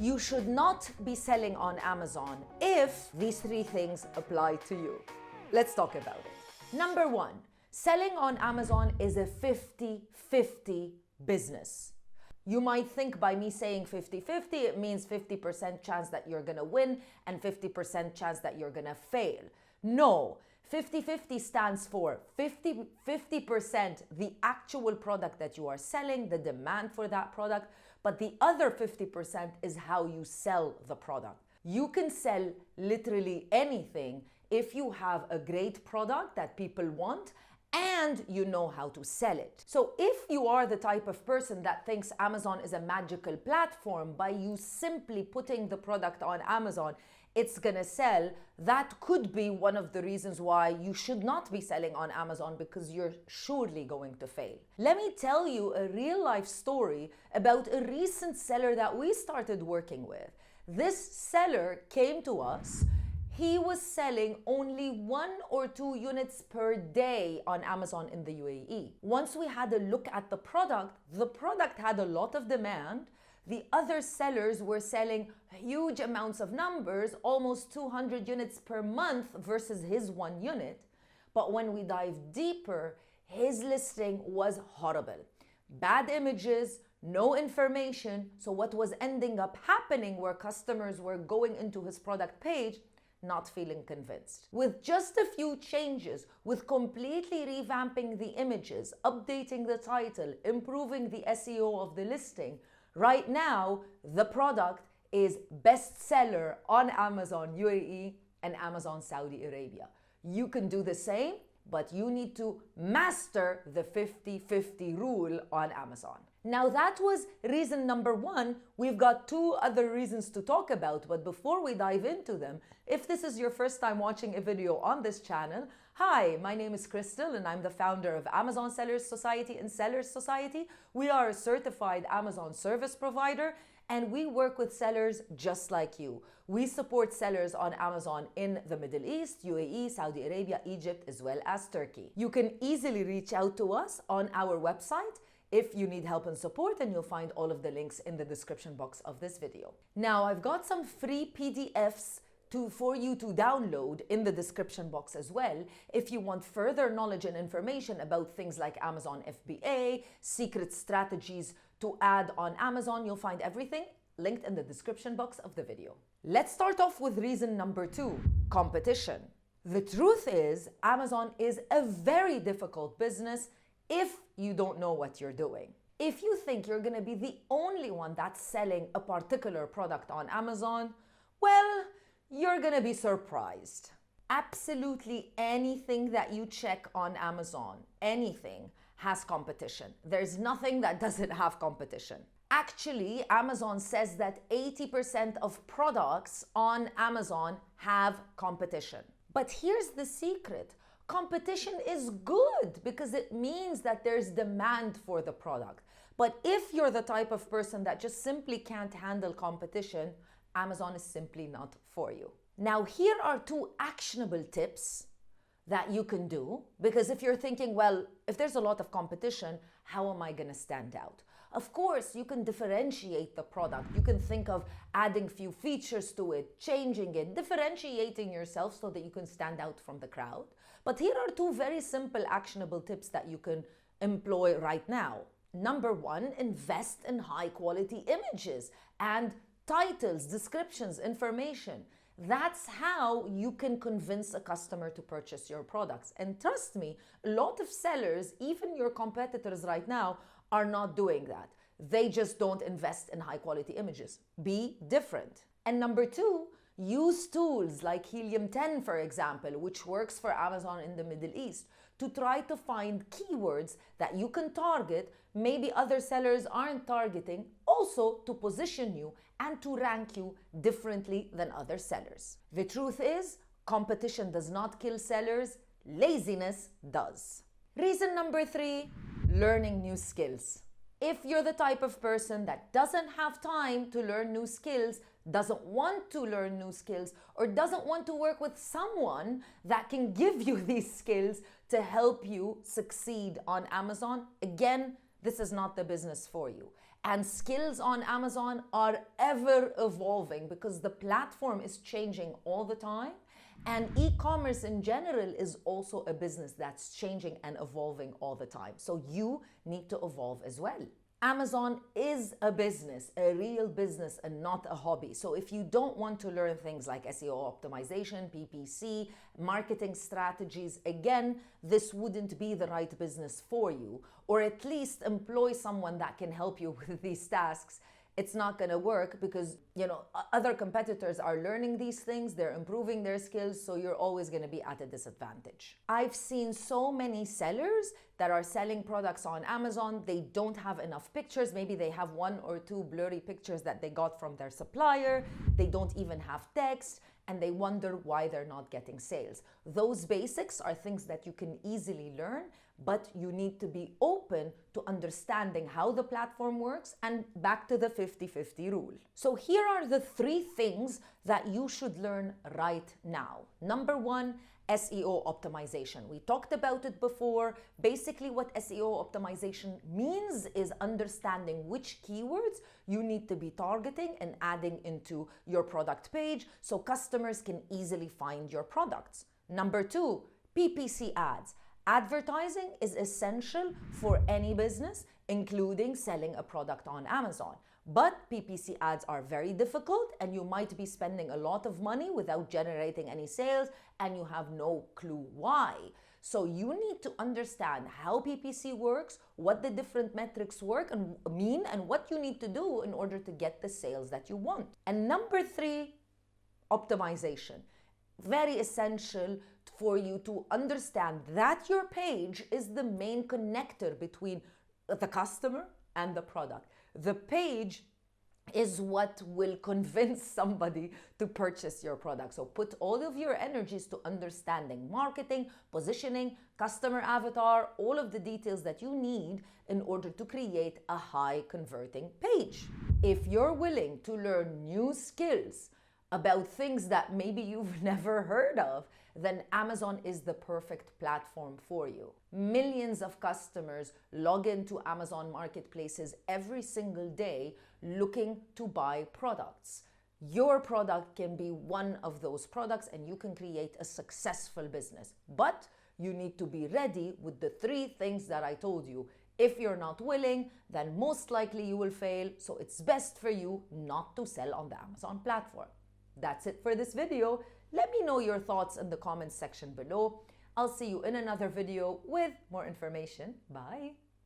You should not be selling on Amazon if these three things apply to you. Let's talk about it. Number one, selling on Amazon is a 50-50 business. You might think by me saying 50-50, it means 50% chance that you're gonna win and 50% chance that you're gonna fail. No, 50-50 stands for 50% the actual product that you are selling, the demand for that product, but the other 50% is how you sell the product. You can sell literally anything if you have a great product that people want and you know how to sell it. So if you are the type of person that thinks Amazon is a magical platform, by you simply putting the product on Amazon, it's gonna sell, that could be one of the reasons why you should not be selling on Amazon, because you're surely going to fail. Let me tell you a real life story about a recent seller that we started working with. This seller came to us. He was selling only 1 or 2 units per day on Amazon in the UAE. Once we had a look at the product had a lot of demand. The other sellers were selling huge amounts of numbers, almost 200 units per month versus his 1 unit. But when we dive deeper, his listing was horrible. Bad images, no information. So what was ending up happening where customers were going into his product page not feeling convinced. With just a few changes, with completely revamping the images, updating the title, improving the SEO of the listing, right now, the product is bestseller on Amazon UAE and Amazon Saudi Arabia. You can do the same, but you need to master the 50-50 rule on Amazon. Now that was reason number 1. We've got 2 other reasons to talk about, but before we dive into them, if this is your first time watching a video on this channel, hi, my name is Crystal and I'm the founder of Amazon Sellers Society and Sellers Society. We are a certified Amazon service provider and we work with sellers just like you. We support sellers on Amazon in the Middle East, UAE, Saudi Arabia, Egypt, as well as Turkey. You can easily reach out to us on our website if you need help and support, and you'll find all of the links in the description box of this video. Now, I've got some free PDFs for you to download in the description box as well. If you want further knowledge and information about things like Amazon FBA, secret strategies to add on Amazon, you'll find everything linked in the description box of the video. Let's start off with reason number 2, competition. The truth is, Amazon is a very difficult business if you don't know what you're doing. If you think you're gonna be the only one that's selling a particular product on Amazon, well, you're gonna be surprised. Absolutely anything that you check on Amazon, anything, has competition. There's nothing that doesn't have competition. Actually, Amazon says that 80% of products on Amazon have competition. But here's the secret. Competition is good because it means that there's demand for the product. But if you're the type of person that just simply can't handle competition, Amazon is simply not for you. Now, here are 2 actionable tips that you can do, because if you're thinking, well, if there's a lot of competition, how am I gonna stand out? Of course, you can differentiate the product. You can think of adding few features to it, changing it, differentiating yourself so that you can stand out from the crowd. But here are 2 very simple actionable tips that you can employ right now. Number 1, invest in high quality images and titles, descriptions, information. That's how you can convince a customer to purchase your products. And trust me, a lot of sellers, even your competitors right now, are not doing that. They just don't invest in high quality images. Be different. And number 2, use tools like Helium 10, for example, which works for Amazon in the Middle East, to try to find keywords that you can target, maybe other sellers aren't targeting, also to position you and to rank you differently than other sellers. The truth is, competition does not kill sellers, laziness does. Reason number 3, learning new skills. If you're the type of person that doesn't have time to learn new skills, doesn't want to learn new skills, or doesn't want to work with someone that can give you these skills to help you succeed on Amazon, again, this is not the business for you. And skills on Amazon are ever evolving because the platform is changing all the time. And e-commerce in general is also a business that's changing and evolving all the time. So you need to evolve as well. Amazon is a business, a real business, and not a hobby. So if you don't want to learn things like SEO optimization, PPC, marketing strategies, again, this wouldn't be the right business for you. Or at least employ someone that can help you with these tasks. It's not going to work because, other competitors are learning these things, they're improving their skills, so you're always going to be at a disadvantage. I've seen so many sellers that are selling products on Amazon. They don't have enough pictures. Maybe they have 1 or 2 blurry pictures that they got from their supplier. They don't even have text, and they wonder why they're not getting sales. Those basics are things that you can easily learn, but you need to be open to understanding how the platform works, and back to the 50-50 rule. So here are the 3 things that you should learn right now. Number 1, SEO optimization. We talked about it before. Basically, what SEO optimization means is understanding which keywords you need to be targeting and adding into your product page so customers can easily find your products. Number 2, PPC ads. Advertising is essential for any business, including selling a product on Amazon. But PPC ads are very difficult, and you might be spending a lot of money without generating any sales, and you have no clue why. So you need to understand how PPC works, what the different metrics work and mean, and what you need to do in order to get the sales that you want. And number 3, optimization. Very essential for you to understand that your page is the main connector between the customer and the product. The page is what will convince somebody to purchase your product. So put all of your energies to understanding marketing, positioning, customer avatar, all of the details that you need in order to create a high converting page. If you're willing to learn new skills about things that maybe you've never heard of, then Amazon is the perfect platform for you. Millions of customers log into Amazon marketplaces every single day looking to buy products. Your product can be one of those products, and you can create a successful business. But you need to be ready with the 3 things that I told you. If you're not willing, then most likely you will fail. So it's best for you not to sell on the Amazon platform. That's it for this video. Let me know your thoughts in the comments section below. I'll see you in another video with more information. Bye.